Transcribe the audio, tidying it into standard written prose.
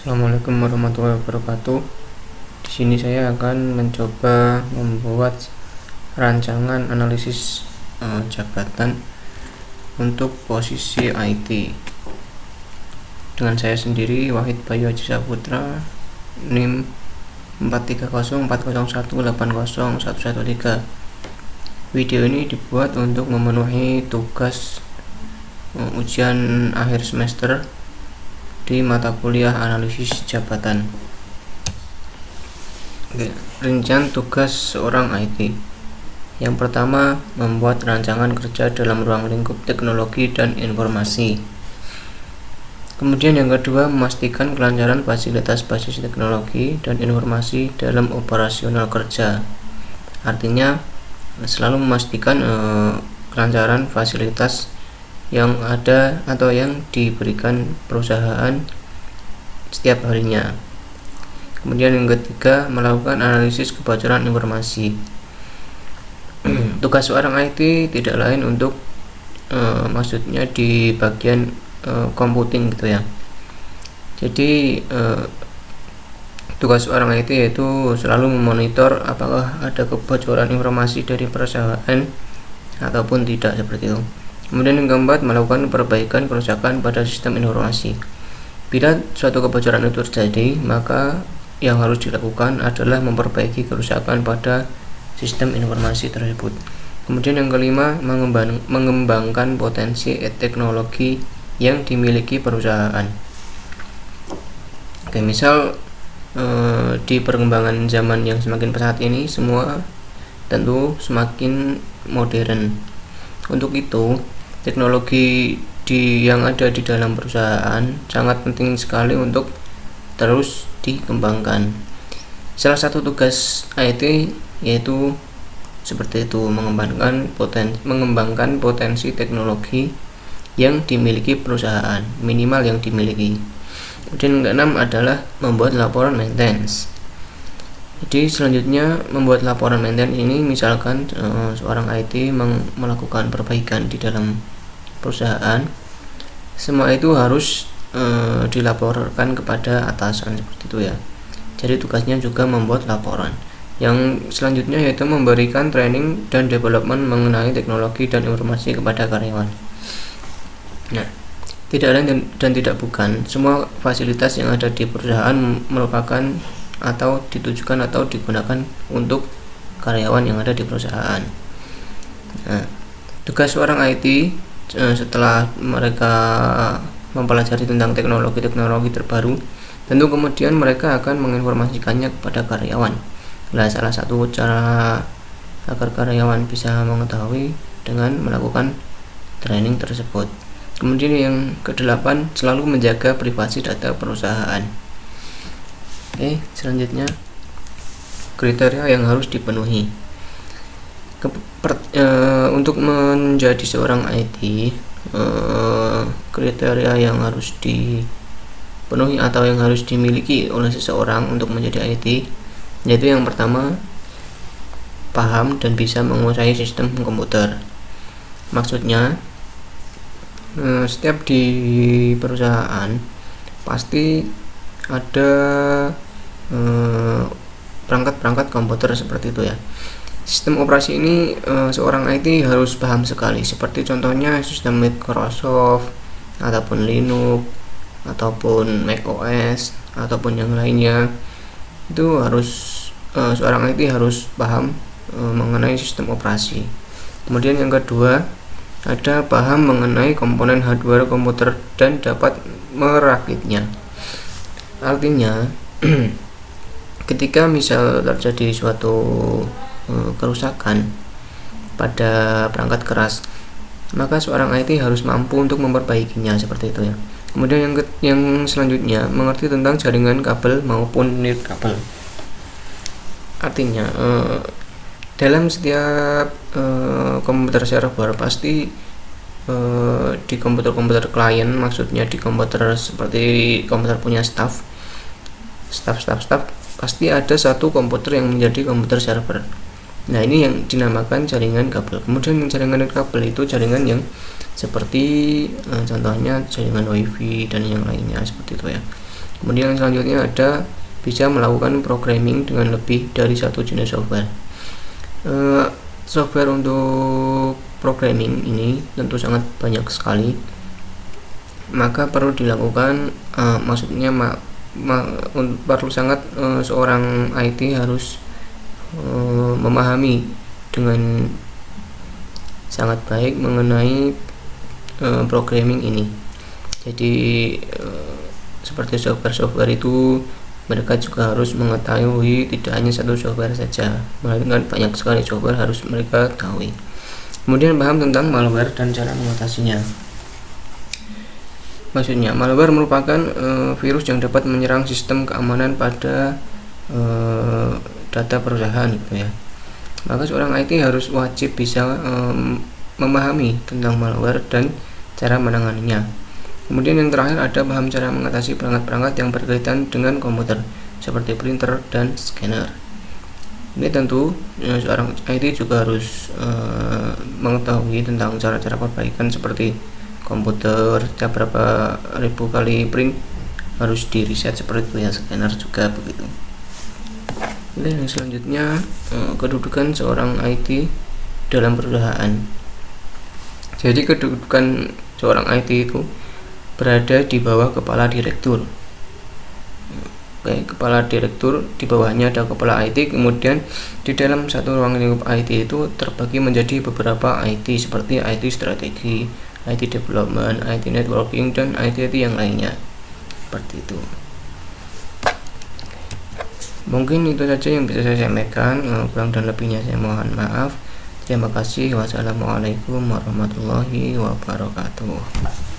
Assalamualaikum warahmatullahi wabarakatuh. Di sini saya akan mencoba membuat rancangan analisis jabatan untuk posisi IT dengan saya sendiri, Wahid Bayu Haji Saputra, NIM 43040180113. Video ini dibuat untuk memenuhi tugas ujian akhir semester di mata kuliah analisis jabatan. Rincian tugas seorang IT. Yang pertama, membuat rancangan kerja dalam ruang lingkup teknologi dan informasi. Kemudian yang kedua, memastikan kelancaran fasilitas basis teknologi dan informasi dalam operasional kerja. Artinya, selalu memastikan kelancaran fasilitas yang ada atau yang diberikan perusahaan setiap harinya. Kemudian yang ketiga, melakukan analisis kebocoran informasi. Tugas seorang IT tidak lain untuk maksudnya di bagian computing gitu ya. Jadi tugas seorang IT yaitu selalu memonitor apakah ada kebocoran informasi dari perusahaan ataupun tidak, seperti itu. Kemudian yang keempat, melakukan perbaikan kerusakan pada sistem informasi. Bila suatu kebocoran itu terjadi, maka yang harus dilakukan adalah memperbaiki kerusakan pada sistem informasi tersebut. Kemudian yang kelima, mengembangkan potensi teknologi yang dimiliki perusahaan. Oke, misal di perkembangan zaman yang semakin pesat ini, semua tentu semakin modern. Untuk itu, teknologi yang ada di dalam perusahaan sangat penting sekali untuk terus dikembangkan. Salah satu tugas IT yaitu seperti itu, mengembangkan potensi teknologi yang dimiliki perusahaan, minimal yang dimiliki. Kemudian yang keenam adalah membuat laporan maintenance. Jadi selanjutnya, membuat laporan maintenance ini misalkan seorang IT melakukan perbaikan di dalam perusahaan, semua itu harus dilaporkan kepada atasan, seperti itu ya. Jadi tugasnya juga membuat laporan. Yang selanjutnya yaitu memberikan training dan development mengenai teknologi dan informasi kepada karyawan. Nah, tidak lain dan tidak bukan, semua fasilitas yang ada di perusahaan merupakan atau ditujukan atau digunakan untuk karyawan yang ada di perusahaan. Nah, tugas seorang IT setelah mereka mempelajari tentang teknologi terbaru, tentu kemudian mereka akan menginformasikannya kepada karyawan. Nah, salah satu cara agar karyawan bisa mengetahui dengan melakukan training tersebut. Kemudian yang kedelapan, selalu menjaga privasi data perusahaan. Oke, selanjutnya kriteria yang harus dipenuhi. Untuk menjadi seorang IT, kriteria yang harus dipenuhi atau yang harus dimiliki oleh seseorang untuk menjadi IT yaitu yang pertama, paham dan bisa menguasai sistem komputer. Maksudnya, setiap di perusahaan pasti ada perangkat-perangkat komputer seperti itu ya. Sistem operasi ini seorang IT harus paham sekali, seperti contohnya sistem Microsoft ataupun Linux ataupun macOS ataupun yang lainnya. Itu harus seorang IT harus paham mengenai sistem operasi. Kemudian yang kedua, ada paham mengenai komponen hardware komputer dan dapat merakitnya. Artinya ketika misal terjadi suatu kerusakan pada perangkat keras, maka seorang IT harus mampu untuk memperbaikinya, seperti itu ya. Kemudian yang selanjutnya, mengerti tentang jaringan kabel maupun nirkabel. Artinya dalam setiap komputer server pasti di komputer klien, maksudnya di komputer seperti komputer punya staff pasti ada satu komputer yang menjadi komputer server. Nah, ini yang dinamakan jaringan kabel. Kemudian jaringan kabel itu jaringan yang seperti contohnya jaringan WiFi dan yang lainnya, seperti itu ya. Kemudian selanjutnya ada bisa melakukan programming dengan lebih dari satu jenis software. Software untuk programming ini tentu sangat banyak sekali, maka perlu dilakukan perlu sangat seorang IT harus memahami dengan sangat baik mengenai programming ini. Jadi seperti software itu mereka juga harus mengetahui tidak hanya satu software saja, melainkan banyak sekali software harus mereka ketahui. Kemudian paham tentang malware dan cara mengatasinya. Maksudnya, malware merupakan virus yang dapat menyerang sistem keamanan pada data perusahaan gitu ya. Maka seorang IT harus wajib bisa memahami tentang malware dan cara menanganinya. Kemudian yang terakhir ada paham cara mengatasi perangkat-perangkat yang berkaitan dengan komputer seperti printer dan scanner. Ini tentu seorang IT juga harus mengetahui tentang cara-cara perbaikan seperti komputer setiap berapa ribu kali print harus di reset seperti itu ya, scanner juga begitu. Dan selanjutnya kedudukan seorang IT dalam perusahaan. Jadi kedudukan seorang IT itu berada di bawah kepala direktur. Kepala direktur, di bawahnya ada kepala IT. Kemudian di dalam satu ruang lingkup IT itu terbagi menjadi beberapa IT seperti IT strategi, IT development, IT networking, dan IT yang lainnya. Seperti itu. Mungkin itu saja yang bisa saya sampaikan. Kurang dan lebihnya saya mohon maaf. Terima kasih. Wassalamualaikum warahmatullahi wabarakatuh.